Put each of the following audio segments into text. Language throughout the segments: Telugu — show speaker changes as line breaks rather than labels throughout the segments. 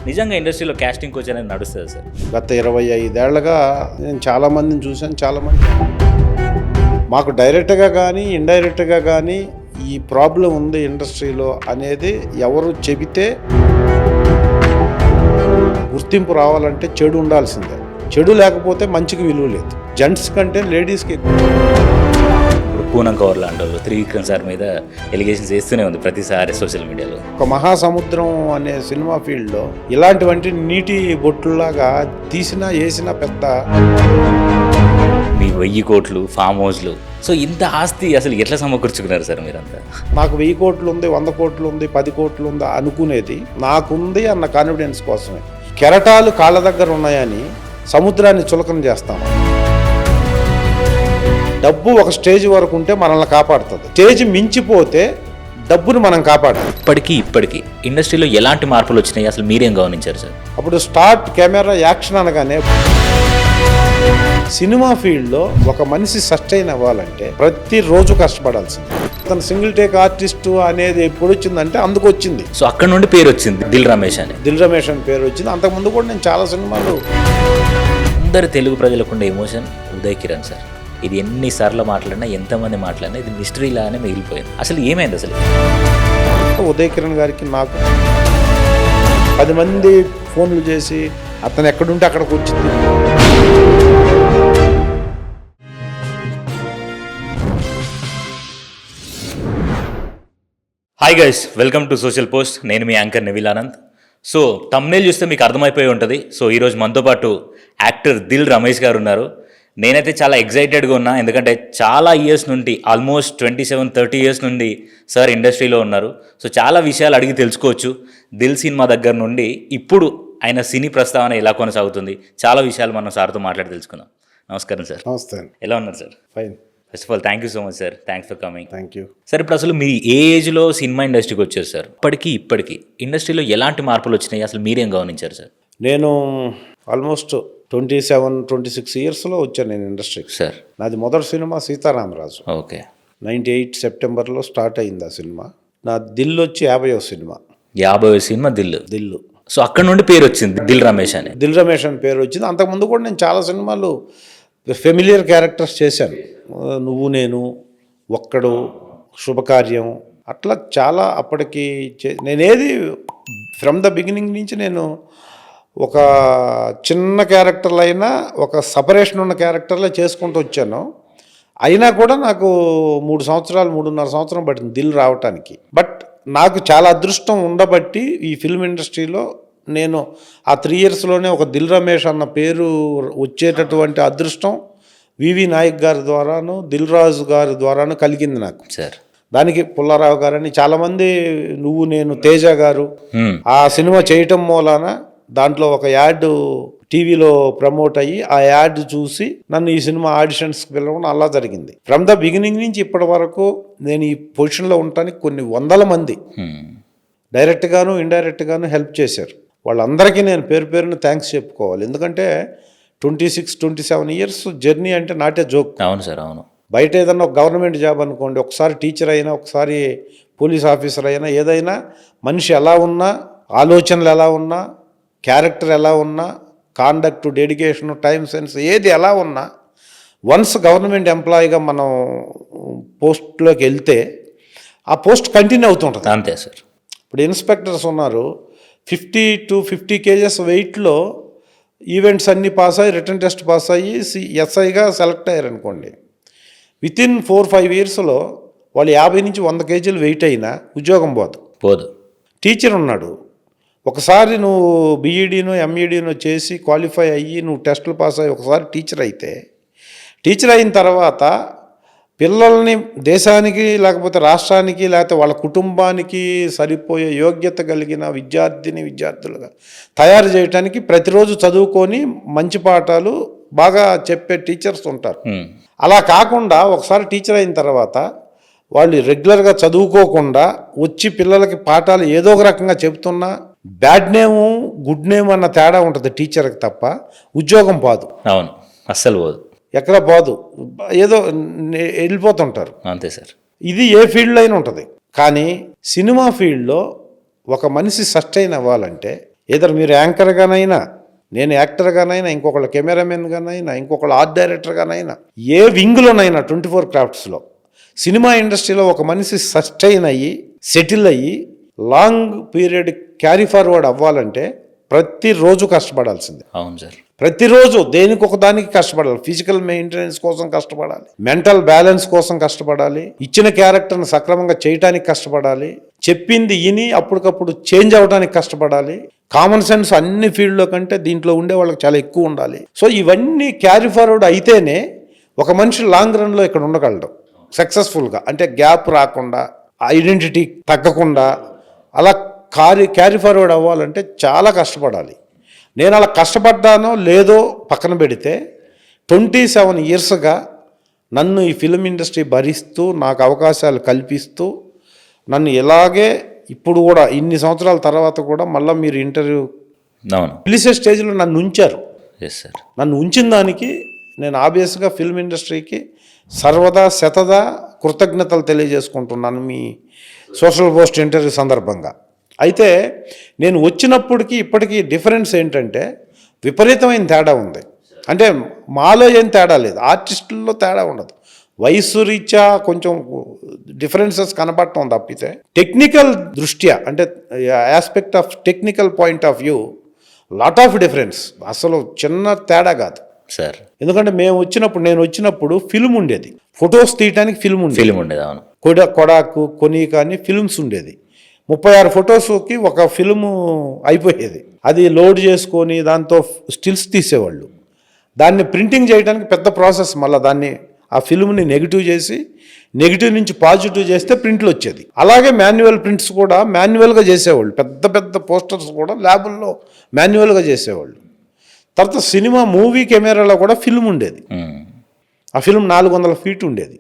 నిజంగా ఇండస్ట్రీలో కాస్టింగ్ కోచ్ అనేది నడుస్తుంది సార్?
గత 25 ఏళ్లుగా నేను చాలామందిని చూశాను. చాలామంది మాకు డైరెక్ట్గా కానీ ఇండైరెక్ట్గా కానీ ఈ ప్రాబ్లం ఉంది ఇండస్ట్రీలో అనేది ఎవరు చెబితే గుర్తింపు రావాలంటే చెడు ఉండాల్సిందే. చెడు లేకపోతే మంచికి విలువ లేదు. జెంట్స్ కంటే లేడీస్కి ఎక్కువ.
ఇప్పుడు పూనం కవర్ లాంటి వాళ్ళు త్రివిక్రమ్ సార్ మీద ఎలిగేషన్స్ వేస్తూనే ఉంది ప్రతిసారి సోషల్ మీడియాలో.
ఒక మహాసముద్రం అనే సినిమా ఫీల్డ్లో ఇలాంటివంటి నీటి బొట్టులాగా తీసినా వేసినా పెద్ద
మీ 1000 కోట్లు ఫామ్ హౌస్లు, సో ఇంత ఆస్తి అసలు ఎట్లా సమకూర్చుకున్నారు సార్ మీరంతా?
నాకు 1000 కోట్లు ఉంది, 100 కోట్లు ఉంది, 10 కోట్లు ఉంది అనుకునేది నాకుంది అన్న కాన్ఫిడెన్స్ కోసమే. కెరటాలు కాళ్ళ దగ్గర ఉన్నాయని సముద్రాన్ని చులకన చేస్తాము. డబ్బు ఒక స్టేజ్ వరకు ఉంటే మనల్ని కాపాడుతుంది. స్టేజ్ మించిపోతే డబ్బుని మనం కాపాడాలి.
ఇప్పటికీ ఇండస్ట్రీలో ఎలాంటి మార్పులు వచ్చినాయి అసలు మీరేం గమనించారు సార్?
అప్పుడు స్టార్ట్ కెమెరా యాక్షన్ అనగానే సినిమా ఫీల్డ్లో ఒక మనిషి సస్టైన్ అవ్వాలంటే ప్రతిరోజు కష్టపడాల్సింది. తన సింగిల్ టేక్ ఆర్టిస్టు అనేది ఎప్పుడు వచ్చిందంటే అందుకు వచ్చింది.
సో అక్కడ నుండి పేరు వచ్చింది దిల్ రమేష్ అని.
దిల్ రమేష్ అని పేరు వచ్చింది. అంతకుముందు కూడా నేను చాలా సినిమాలు.
అందరు తెలుగు ప్రజలకుండే ఎమోషన్ ఉదయ్ కిరణ్ సార్. ఇది ఎన్నిసార్లు మాట్లాడినా ఎంతమంది మాట్లాడినా ఇది మిస్టరీ లాగానే మిగిలిపోయింది. అసలు ఏమైంది అసలు?
ఉదయ్ కిరణ్ గారికి నాకు 10 మంది ఫోన్లు చేసి అతను ఎక్కడుంటే అక్కడికి వచ్చింది.
Hi guys, welcome to social post. నేను మీ యాంకర్ నివిల్ ఆనంద్. సో థంబ్నెయిల్ చూస్తే మీకు అర్థమైపోయి ఉంటుంది. సో ఈరోజు మనతో పాటు యాక్టర్ దిల్ రమేష్ గారు ఉన్నారు. నేనైతే చాలా ఎగ్జైటెడ్గా ఉన్నా, ఎందుకంటే చాలా ఇయర్స్ నుండి ఆల్మోస్ట్ 27-30 ఇయర్స్ నుండి సార్ ఇండస్ట్రీలో ఉన్నారు. సో చాలా విషయాలు అడిగి తెలుసుకోవచ్చు. దిల్ సినిమా దగ్గర నుండి ఇప్పుడు ఆయన సినీ ప్రస్తావన ఎలా కొనసాగుతుంది, చాలా విషయాలు మనం సార్తో మాట్లాడి తెలుసుకుందాం. నమస్కారం సార్.
నమస్తే.
ఎలా ఉన్నారు sir?
Fine.
First of all thank you so much sir. Thanks for coming.
Thank you
sir. ఇప్పుడు అసలు మీరు ఏ ఏజ్లో సినిమా ఇండస్ట్రీకి వచ్చారు సార్? ఇప్పటికీ ఇండస్ట్రీలో ఎలాంటి మార్పులు వచ్చినాయి అసలు మీరేం గమనించారు సార్?
నేను ఆల్మోస్ట్ 27-26 ఇయర్స్లో వచ్చాను నేను ఇండస్ట్రీకి
సార్.
నాది మొదటి సినిమా సీతారామరాజు.
ఓకే.
98 సెప్టెంబర్లో స్టార్ట్ అయింది ఆ సినిమా. నా దిల్ వచ్చి 50వ సినిమా.
50వ సినిమా దిల్లు. సో అక్కడ నుండి పేరు వచ్చింది దిల్ రమేష్ అని.
దిల్ రమేష్ అని పేరు వచ్చింది. అంతకుముందు కూడా నేను చాలా సినిమాలు ఫెమిలియర్ క్యారెక్టర్స్ చేశాను. నువ్వు నేను, ఒక్కడు, శుభకార్యం, అట్లా చాలా అప్పటికి నేనేది ఫ్రమ్ ద బిగినింగ్ నుంచి నేను ఒక చిన్న క్యారెక్టర్లు అయినా ఒక సపరేషన్ ఉన్న క్యారెక్టర్లే చేసుకుంటూ వచ్చాను. అయినా కూడా నాకు 3.5 సంవత్సరం పట్టింది దిల్ రావటానికి. బట్ నాకు చాలా అదృష్టం ఉండబట్టి ఈ ఫిల్మ్ ఇండస్ట్రీలో నేను ఆ 3 ఇయర్స్లోనే ఒక దిల్ రమేష్ అన్న పేరు వచ్చేటటువంటి అదృష్టం వివి నాయక్ గారి ద్వారాను, దిల్ రాజు గారి ద్వారాను కలిగింది నాకు
సార్.
దానికి పుల్లారావు గారని చాలామంది, నువ్వు నేను, తేజ గారు ఆ సినిమా చేయటం మూలాన దాంట్లో ఒక యాడ్ టీవీలో ప్రమోట్ అయ్యి ఆ యాడ్ చూసి నన్ను ఈ సినిమా ఆడిషన్స్కి వెళ్ళడం అలా జరిగింది. ఫ్రమ్ ద బిగినింగ్ నుంచి ఇప్పటి వరకు నేను ఈ పొజిషన్లో ఉండటానికి కొన్ని 100 మంది డైరెక్ట్గాను ఇండైరెక్ట్గాను హెల్ప్ చేశారు. వాళ్ళందరికీ నేను పేరున థ్యాంక్స్ చెప్పుకోవాలి. ఎందుకంటే 26-27 ఇయర్స్ జర్నీ అంటే నాటే జోక్.
అవును సార్, అవును.
బయట ఏదన్నా ఒక గవర్నమెంట్ జాబ్ అనుకోండి, ఒకసారి టీచర్ అయినా, ఒకసారి పోలీస్ ఆఫీసర్ అయినా, ఏదైనా మనిషి ఎలా ఉన్నా, ఆలోచనలు ఎలా ఉన్నా, క్యారెక్టర్ ఎలా ఉన్నా, కాండక్ట్, డెడికేషను, టైం సెన్స్ ఏది ఎలా ఉన్నా, వన్స్ గవర్నమెంట్ ఎంప్లాయీగా మనం పోస్ట్లోకి వెళ్తే ఆ పోస్ట్ కంటిన్యూ అవుతుంటుంది.
అంతే సార్.
ఇప్పుడు ఇన్స్పెక్టర్స్ ఉన్నారు, 50 to 50 kgs వెయిట్లో ఈవెంట్స్ అన్నీ పాస్ అయ్యి రిటర్న్ టెస్ట్ పాస్ అయ్యి ఎస్ఐగా సెలెక్ట్ అయ్యారు అనుకోండి. వితిన్ 4-5 ఇయర్స్లో వాళ్ళు 50 నుంచి 100 kgs వెయిట్ అయినా ఉద్యోగం పోదు. టీచర్ ఉన్నాడు, ఒకసారి నువ్వు బీఈడీనో ఎంఈడీనో చేసి క్వాలిఫై అయ్యి నువ్వు టెస్టులు పాస్ అయ్యి ఒకసారి టీచర్ అయిన తర్వాత పిల్లల్ని దేశానికి లేకపోతే రాష్ట్రానికి లేకపోతే వాళ్ళ కుటుంబానికి సరిపోయే యోగ్యత కలిగిన విద్యార్థులుగా తయారు చేయడానికి ప్రతిరోజు చదువుకొని మంచి పాఠాలు బాగా చెప్పే టీచర్స్ ఉంటారు. అలా కాకుండా ఒకసారి టీచర్ అయిన తర్వాత వాళ్ళు రెగ్యులర్గా చదువుకోకుండా వచ్చి పిల్లలకి పాఠాలు ఏదో ఒక రకంగా చెబుతున్నా బ్యాడ్ నేము గుడ్ నేమ్ అన్న తేడా ఉంటుంది టీచర్కి తప్ప ఉద్యోగం పోదు.
అవును, అస్సలు పోదు,
ఎక్కడ పోదు, ఏదో వెళ్ళిపోతుంటారు.
అంతే సార్.
ఇది ఏ ఫీల్డ్లో అయినా ఉంటుంది. కానీ సినిమా ఫీల్డ్లో ఒక మనిషి సస్టైన్ అవ్వాలంటే ఏదర్ మీరు యాంకర్గానైనా, నేను యాక్టర్గానైనా, ఇంకొకళ్ళ కెమెరామెన్గానైనా, ఇంకొకళ్ళ ఆర్ట్ డైరెక్టర్గానైనా, ఏ వింగ్లోనైనా 24 క్రాఫ్ట్స్లో సినిమా ఇండస్ట్రీలో ఒక మనిషి సస్టైన్ అయ్యి సెటిల్ అయ్యి లాంగ్ పీరియడ్ క్యారీ ఫార్వర్డ్ అవ్వాలంటే ప్రతిరోజు కష్టపడాల్సిందే.
అవును సార్.
ప్రతిరోజు దేనికి ఒక దానికి కష్టపడాలి. ఫిజికల్ మెయింటెనెన్స్ కోసం కష్టపడాలి, మెంటల్ బ్యాలెన్స్ కోసం కష్టపడాలి, ఇచ్చిన క్యారెక్టర్ని సక్రమంగా చేయటానికి కష్టపడాలి, చెప్పింది ఇని అప్పటికప్పుడు చేంజ్ అవ్వడానికి కష్టపడాలి. కామన్ సెన్స్ అన్ని ఫీల్డ్లో కంటే దీంట్లో ఉండే వాళ్ళకి చాలా ఎక్కువ ఉండాలి. సో ఇవన్నీ క్యారీ ఫార్వర్డ్ అయితేనే ఒక మనిషి లాంగ్ రన్లో ఇక్కడ ఉండగలడు సక్సెస్ఫుల్గా. అంటే గ్యాప్ రాకుండా, ఐడెంటిటీ తగ్గకుండా అలా క్యారీ ఫార్వర్డ్ అవ్వాలంటే చాలా కష్టపడాలి. నేను అలా కష్టపడ్డానో లేదో పక్కన పెడితే 27 ఇయర్స్గా నన్ను ఈ ఫిలిం ఇండస్ట్రీ భరిస్తూ నాకు అవకాశాలు కల్పిస్తూ నన్ను ఇలాగే ఇప్పుడు కూడా ఇన్ని సంవత్సరాల తర్వాత కూడా మళ్ళీ మీరు ఇంటర్వ్యూ పిలిచే స్టేజ్లో నన్ను ఉంచారు. నన్ను ఉంచిన దానికి నేను ఆబ్వియస్గా ఫిల్మ్ ఇండస్ట్రీకి సర్వదా శతదా కృతజ్ఞతలు తెలియజేసుకుంటున్నాను మీ సోషల్ పోస్ట్ ఇంటర్వ్యూ సందర్భంగా. అయితే నేను వచ్చినప్పటికీ ఇప్పటికీ డిఫరెన్స్ ఏంటంటే విపరీతమైన తేడా ఉంది. అంటే మాలో ఏం తేడా లేదు, ఆర్టిస్టుల్లో తేడా ఉండదు. వయస్సు రీత్యా కొంచెం డిఫరెన్సెస్ కనబడటం తప్పితే టెక్నికల్ దృష్ట్యా అంటే aspect of technical point of view lot of difference. అసలు చిన్న తేడా కాదు
సార్.
ఎందుకంటే నేను వచ్చినప్పుడు ఫిల్మ్ ఉండేది, ఫొటోస్ తీయడానికి ఫిల్మ్ ఉండేది.
అవును.
కొడాకు కొనికా అని ఫిల్మ్స్ ఉండేది. 36 ఫొటోస్కి ఒక ఫిల్ము అయిపోయేది. అది లోడ్ చేసుకొని దాంతో స్టిల్స్ తీసేవాళ్ళు. దాన్ని ప్రింటింగ్ చేయడానికి పెద్ద ప్రాసెస్. మళ్ళీ దాన్ని ఆ ఫిల్మ్ని నెగిటివ్ చేసి నెగిటివ్ నుంచి పాజిటివ్ చేస్తే ప్రింట్లు వచ్చేది. అలాగే మాన్యువల్ ప్రింట్స్ కూడా మాన్యువల్గా చేసేవాళ్ళు. పెద్ద పెద్ద పోస్టర్స్ కూడా ల్యాబుల్లో మాన్యువల్గా చేసేవాళ్ళు. తర్వాత సినిమా మూవీ కెమెరాలో కూడా ఫిల్మ్ ఉండేది. ఆ ఫిల్మ్ 400 ఫీట్ ఉండేది.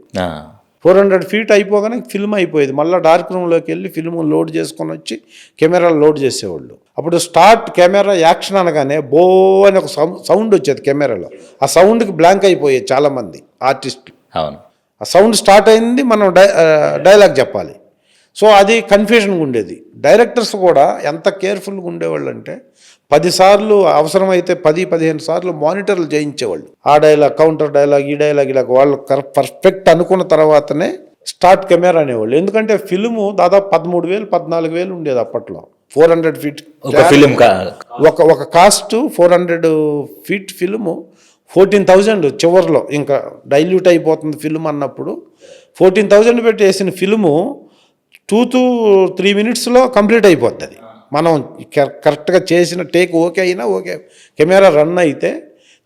400 ఫీట్ అయిపోగానే ఫిల్మ్ అయిపోయేది. మళ్ళీ డార్క్ రూమ్లోకి వెళ్ళి ఫిల్మ్ లోడ్ చేసుకొని వచ్చి కెమెరాలో లోడ్ చేసేవాళ్ళు. అప్పుడు స్టార్ట్ కెమెరా యాక్షన్ అనగానే బో అని ఒక సౌండ్ వచ్చేది కెమెరాలో. ఆ సౌండ్కి బ్లాంక్ అయిపోయేది చాలామంది ఆర్టిస్టులు.
అవును.
ఆ సౌండ్ స్టార్ట్ అయింది, మనం డైలాగ్ చెప్పాలి. సో అది కన్ఫ్యూజన్గా ఉండేది. డైరెక్టర్స్ కూడా ఎంత కేర్ఫుల్గా ఉండేవాళ్ళు అంటే 10 సార్లు అవసరమైతే 10-15 సార్లు మానిటర్లు చేయించేవాళ్ళు. ఆ డైలాగ్, కౌంటర్ డైలాగ్, ఈ డైలాగ్ ఇలాగ వాళ్ళు పర్ఫెక్ట్ అనుకున్న తర్వాతనే స్టార్ట్ కెమెరా అనేవాళ్ళు. ఎందుకంటే ఫిల్ము దాదాపు 13,000-14,000 ఉండేది అప్పట్లో. 400 ఫీట్
ఫిల్మ్
ఒక కాస్ట్ 400 ఫీట్ ఫిల్ము 14,000 చివరిలో ఇంకా డైల్యూట్ అయిపోతుంది ఫిల్మ్ అన్నప్పుడు 14,000 పెట్టి వేసిన ఫిల్ము 2 to 3 మినిట్స్లో కంప్లీట్ అయిపోతుంది. మనం కరెక్ట్గా చేసిన టేక్ ఓకే అయినా ఓకే కెమెరా రన్ అయితే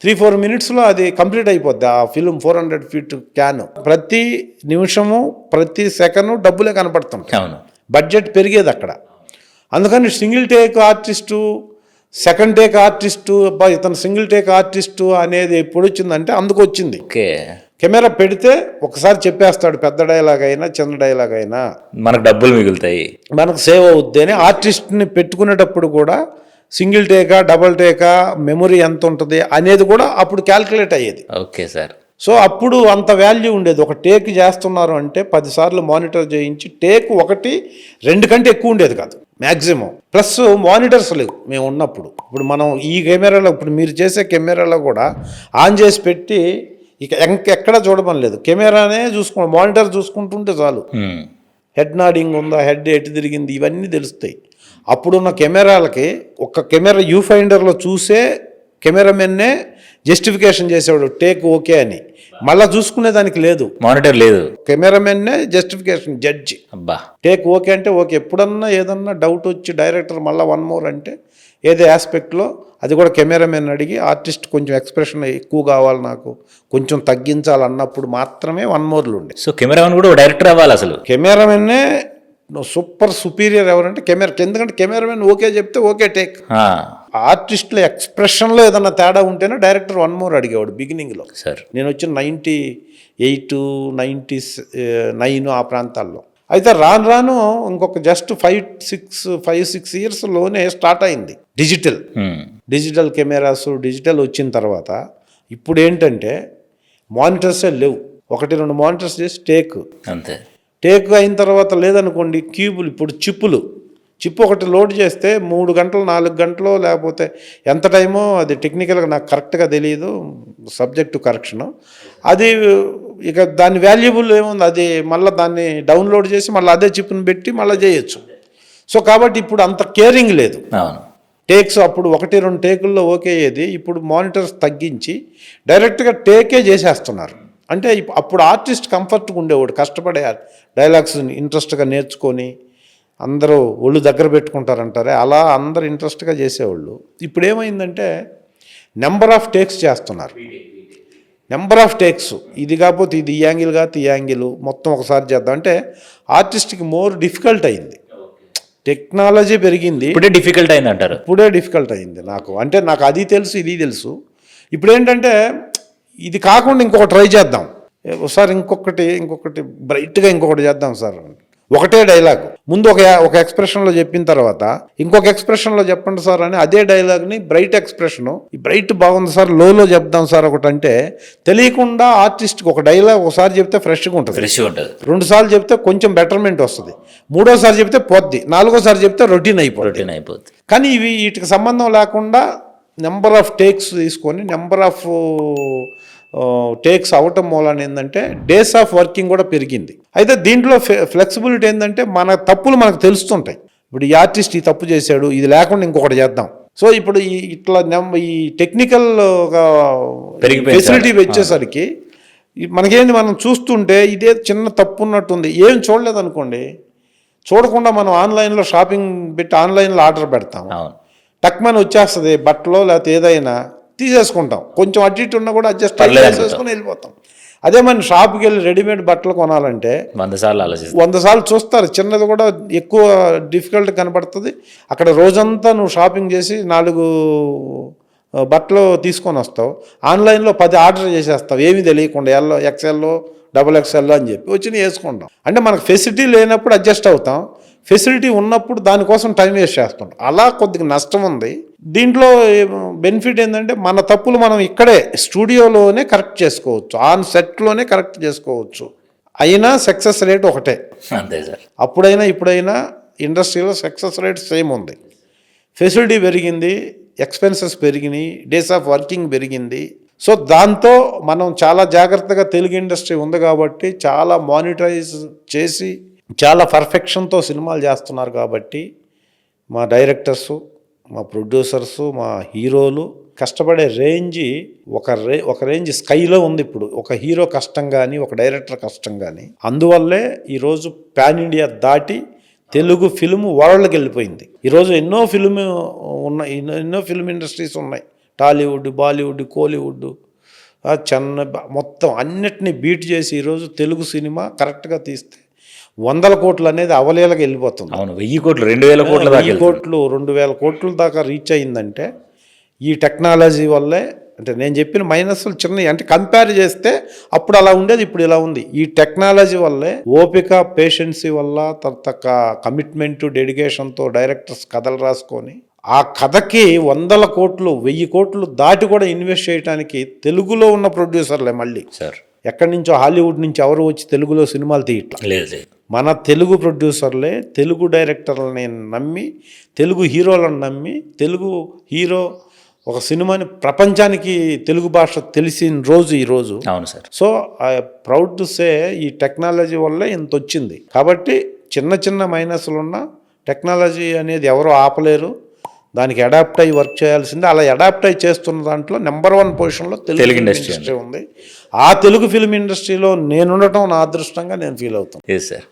3-4 మినిట్స్లో అది కంప్లీట్ అయిపోద్ది ఆ ఫిల్మ్. 400 ఫీట్ క్యాన్ ప్రతి నిమిషము ప్రతి సెకండ్ డబ్బులే కనపడుతుంటాయి. బడ్జెట్ పెరిగేది అక్కడ. అందుకని single take artist, second take artist, ఇతను సింగిల్ టేక్ ఆర్టిస్టు అనేది ఎప్పుడు వచ్చిందంటే అందుకు వచ్చింది. కెమెరా పెడితే ఒకసారి చెప్పేస్తాడు, పెద్ద డైలాగ్ అయినా చిన్న డైలాగ్ అయినా
మనకు డబ్బులు మిగులుతాయి,
మనకు సేవ్ అవుద్ది అని. ఆర్టిస్ట్ని పెట్టుకునేటప్పుడు కూడా సింగిల్ టేకా డబల్ టేకా మెమొరీ ఎంత ఉంటుంది అనేది కూడా అప్పుడు క్యాల్కులేట్ అయ్యేది.
Okay sir.
సో అప్పుడు అంత వాల్యూ ఉండేది. ఒక టేక్ చేస్తున్నారు అంటే 10 సార్లు మానిటర్ చేయించి టేక్ 1-2 కంటే ఎక్కువ ఉండేది కాదు మ్యాక్సిమం. ప్లస్ మానిటర్స్ లేవు మేము ఉన్నప్పుడు. ఇప్పుడు మనం ఈ కెమెరాలో ఇప్పుడు మీరు చేసే కెమెరాలో కూడా ఆన్ చేసి పెట్టి ఇక ఎక్కడ చూడమని లేదు, కెమెరానే మానిటర్ చూసుకుంటుంటే చాలు. హెడ్ నాడింగ్ ఉందా, హెడ్ ఎటు తిరిగింది, ఇవన్నీ తెలుస్తాయి. అప్పుడున్న కెమెరాలకి ఒక కెమెరా వ్యూ ఫైండర్లో చూసే కెమెరామెన్నే జస్టిఫికేషన్ చేసేవాడు టేక్ ఓకే అని. మళ్ళీ చూసుకునేదానికి లేదు,
మానిటర్ లేదు,
కెమెరామెన్నే జస్టిఫికేషన్ జడ్జి.
అబ్బా
టేక్ ఓకే అంటే ఓకే. ఎప్పుడన్నా ఏదన్నా డౌట్ వచ్చి డైరెక్టర్ మళ్ళీ 1 more అంటే ఏదో ఆస్పెక్ట్లో అది కూడా కెమెరామెన్ అడిగి ఆర్టిస్ట్ కొంచెం ఎక్స్ప్రెషన్ ఎక్కువ కావాలి, నాకు కొంచెం తగ్గించాలన్నప్పుడు మాత్రమే 1 more ఉండే.
సో కెమెరామెన్ కూడా డైరెక్టర్ అవ్వాలి. అసలు
కెమెరామెన్నే సూపర్ సుపీరియర్ ఎవరంటే కెమెరా. ఎందుకంటే కెమెరామెన్ ఓకే చెప్తే ఓకే టేక్. ఆర్టిస్టుల ఎక్స్ప్రెషన్లో ఏదన్నా తేడా ఉంటేనే డైరెక్టర్ 1 more అడిగేవాడు బిగినింగ్లో.
సార్
నేను వచ్చిన 98, 99 ఆ ప్రాంతాల్లో. అయితే రాను ఇంకొక జస్ట్ 5-6 ఇయర్స్లోనే స్టార్ట్ అయింది డిజిటల్ కెమెరాస్. డిజిటల్ వచ్చిన తర్వాత ఇప్పుడు ఏంటంటే మానిటర్సే లేవు, 1-2 మానిటర్స్ చేసి టేక్ అంతే. టేక్ అయిన తర్వాత లేదనుకోండి క్యూబులు, ఇప్పుడు చిప్పులు చిప్ ఒకటి లోడ్ చేస్తే 3 గంటలు 4 గంటలు లేకపోతే ఎంత టైమో అది టెక్నికల్గా నాకు కరెక్ట్గా తెలియదు, సబ్జెక్టు కరెక్షను. అది ఇక దాని వాల్యుబుల్ ఏముంది, అది మళ్ళీ దాన్ని డౌన్లోడ్ చేసి మళ్ళీ అదే చిప్ని పెట్టి మళ్ళీ చేయొచ్చు. సో కాబట్టి ఇప్పుడు అంత కేరింగ్ లేదు.
అవును.
టేక్స్ అప్పుడు 1-2 టేకుల్లో ఓకే అయ్యేది, ఇప్పుడు మానిటర్స్ తగ్గించి డైరెక్ట్గా టేకే చేసేస్తున్నారు. అంటే అప్పుడు ఆర్టిస్ట్ కంఫర్ట్గా ఉండేవాడు, కష్టపడే డైలాగ్స్ ఇంట్రెస్ట్గా నేర్చుకొని అందరూ ఒళ్ళు దగ్గర పెట్టుకుంటారంటారే అలా అందరు ఇంట్రెస్ట్గా చేసేవాళ్ళు. ఇప్పుడు ఏమైందంటే నెంబర్ ఆఫ్ టేక్స్ చేస్తున్నారు. నెంబర్ ఆఫ్ టేక్స్, ఇది కాకపోతే ఇది, ఈ యాంగిల్ కాకపోతే ఈ యాంగిల్, మొత్తం ఒకసారి చేద్దాం అంటే ఆర్టిస్ట్కి మోర్ డిఫికల్ట్ అయింది. టెక్నాలజీ పెరిగింది,
ఇప్పుడే డిఫికల్ట్ అయింది అంటారు.
ఇప్పుడే డిఫికల్ట్ అయింది నాకు అది తెలుసు ఇది తెలుసు. ఇప్పుడు ఏంటంటే ఇది కాకుండా ఇంకొకటి ట్రై చేద్దాం, ఒకసారి ఇంకొకటి బ్రైట్గా ఇంకొకటి చేద్దాం సార్. ఒకటే డైలాగ్ ముందు ఒక ఎక్స్ప్రెషన్లో చెప్పిన తర్వాత ఇంకొక ఎక్స్ప్రెషన్లో చెప్పండి సార్ అని అదే డైలాగ్ని బ్రైట్ ఎక్స్ప్రెషను, ఈ బ్రైట్ బాగుంది సార్, లోలో చెప్దాం సార్ ఒకటి అంటే తెలియకుండా ఆర్టిస్ట్కి ఒక డైలాగ్ ఒకసారి చెప్తే ఫ్రెష్గా ఉంటుంది, 2 సార్లు చెప్తే కొంచెం బెటర్మెంట్ వస్తుంది, 3ఓసారి చెప్తే పోద్ది, 4ఓసారి చెప్తే రొటీన్ అయిపోతుంది. కానీ వీటికి సంబంధం లేకుండా నెంబర్ ఆఫ్ టేక్స్ తీసుకొని నెంబర్ ఆఫ్ టేక్స్ అవటం మూలాన ఏంటంటే డేస్ ఆఫ్ వర్కింగ్ కూడా పెరిగింది. అయితే దీంట్లో ఫ్లెక్సిబిలిటీ ఏంటంటే మన తప్పులు మనకు తెలుస్తుంటాయి. ఇప్పుడు ఈ ఆర్టిస్ట్ ఈ తప్పు చేశాడు, ఇది లేకుండా ఇంకొకటి చేద్దాం. సో ఇప్పుడు ఇట్లా ఈ టెక్నికల్ ఫెసిలిటీ వచ్చేసరికి మనకేంటి, మనం చూస్తుంటే ఇదే చిన్న తప్పు ఉన్నట్టుంది, ఏం చూడలేదు అనుకోండి, చూడకుండా మనం ఆన్లైన్లో షాపింగ్ పెట్టి ఆన్లైన్లో ఆర్డర్ పెడతాం, టక్మని వచ్చేస్తుంది బట్టలో లేకపోతే ఏదైనా తీసేసుకుంటాం, కొంచెం అటు ఇటు ఉన్నా కూడా అడ్జస్ట్ చేసుకుని వెళ్ళిపోతాం. అదే మనం షాప్కి వెళ్ళి రెడీమేడ్ బట్టలు కొనాలంటే 100 సార్లు చూస్తారు, చిన్నది కూడా ఎక్కువ డిఫికల్ట్ కనపడుతుంది. అక్కడ రోజంతా నువ్వు షాపింగ్ చేసి 4 బట్టలు తీసుకొని వస్తావు, ఆన్లైన్లో 10 ఆర్డర్ చేసేస్తావు ఏమీ తెలియకుండా, XL XXL అని చెప్పి వచ్చి వేసుకుంటాం. అంటే మనకు ఫెసిలిటీ లేనప్పుడు అడ్జస్ట్ అవుతాం, ఫెసిలిటీ ఉన్నప్పుడు దానికోసం టైం వేస్ట్ చేస్తుంటాం. అలా కొద్దిగా నష్టం ఉంది. దీంట్లో బెనిఫిట్ ఏంటంటే మన తప్పులు మనం ఇక్కడే స్టూడియోలోనే కరెక్ట్ చేసుకోవచ్చు, ఆన్ సెట్లోనే కరెక్ట్ చేసుకోవచ్చు. అయినా సక్సెస్ రేట్ ఒకటే,
అంతే సార్.
అప్పుడైనా ఇప్పుడైనా ఇండస్ట్రీలో సక్సెస్ రేట్ సేమ్ ఉంది. ఫెసిలిటీ పెరిగింది, ఎక్స్పెన్సెస్ పెరిగినాయి, డేస్ ఆఫ్ వర్కింగ్ పెరిగింది. సో దాంతో మనం చాలా జాగ్రత్తగా తెలుగు ఇండస్ట్రీ ఉంది కాబట్టి చాలా మానిటరైజ్ చేసి చాలా పర్ఫెక్షన్తో సినిమాలు చేస్తున్నారు కాబట్టి మా డైరెక్టర్సు, మా ప్రొడ్యూసర్సు, మా హీరోలు కష్టపడే రేంజ్ ఒక రేంజ్ స్కైలో ఉంది. ఇప్పుడు ఒక హీరో కష్టం కానీ ఒక డైరెక్టర్ కష్టం కానీ, అందువల్లే ఈరోజు పాన్ ఇండియా దాటి తెలుగు ఫిల్మ్ వరల్డ్కి వెళ్ళిపోయింది. ఈరోజు ఎన్నో ఫిల్మ్ ఇండస్ట్రీస్ ఉన్నాయి, టాలీవుడ్, బాలీవుడ్, కోలీవుడ్, మొత్తం అన్నిటినీ బీట్ చేసి ఈరోజు తెలుగు సినిమా కరెక్ట్గా తీస్తే 100 కోట్లు అనేది అవలేలగా వెళ్ళిపోతుంది.
అవును, 1000 కోట్లు 2000 కోట్ల దాకా
1000 కోట్లు 2000 కోట్ల దాకా రీచ్ అయిందంటే ఈ టెక్నాలజీ వల్లే. అంటే నేను చెప్పిన మైనస్లు చిన్నవి, అంటే కంపేర్ చేస్తే అప్పుడు అలా ఉండేది, ఇప్పుడు ఇలా ఉంది. ఈ టెక్నాలజీ వల్లే ఓపిక, పేషెన్సీ వల్ల, తర్వాత కమిట్మెంట్, డెడికేషన్తో డైరెక్టర్స్ కథలు రాసుకొని ఆ కథకి 100 కోట్లు 1000 కోట్లు దాటి కూడా ఇన్వెస్ట్ చేయడానికి తెలుగులో ఉన్న ప్రొడ్యూసర్లే. మళ్ళీ
సార్
ఎక్కడి నుంచో హాలీవుడ్ నుంచి ఎవరు వచ్చి తెలుగులో సినిమాలు తీయట్లేదు, మన తెలుగు ప్రొడ్యూసర్లే, తెలుగు డైరెక్టర్లని నమ్మి, తెలుగు హీరోలను నమ్మి, తెలుగు హీరో ఒక సినిమాని ప్రపంచానికి తెలుగు భాష తెలిసిన రోజు ఈరోజు.
అవును sir.
So I proud to say ఈ టెక్నాలజీ వల్లే ఇంత వచ్చింది. కాబట్టి చిన్న మైనస్లు ఉన్న టెక్నాలజీ అనేది ఎవరు ఆపలేరు, దానికి అడాప్ట్ అయ్యి వర్క్ చేయాల్సిందే. అలా అడాప్ట్ అయ్యి చేస్తున్న దాంట్లో నెంబర్ 1 పొజిషన్లో తెలుగు ఇండస్ట్రీ ఉంది. ఆ తెలుగు ఫిల్మ్ ఇండస్ట్రీలో నేనుండటం నా అదృష్టంగా నేను ఫీల్ అవుతాను.
సార్.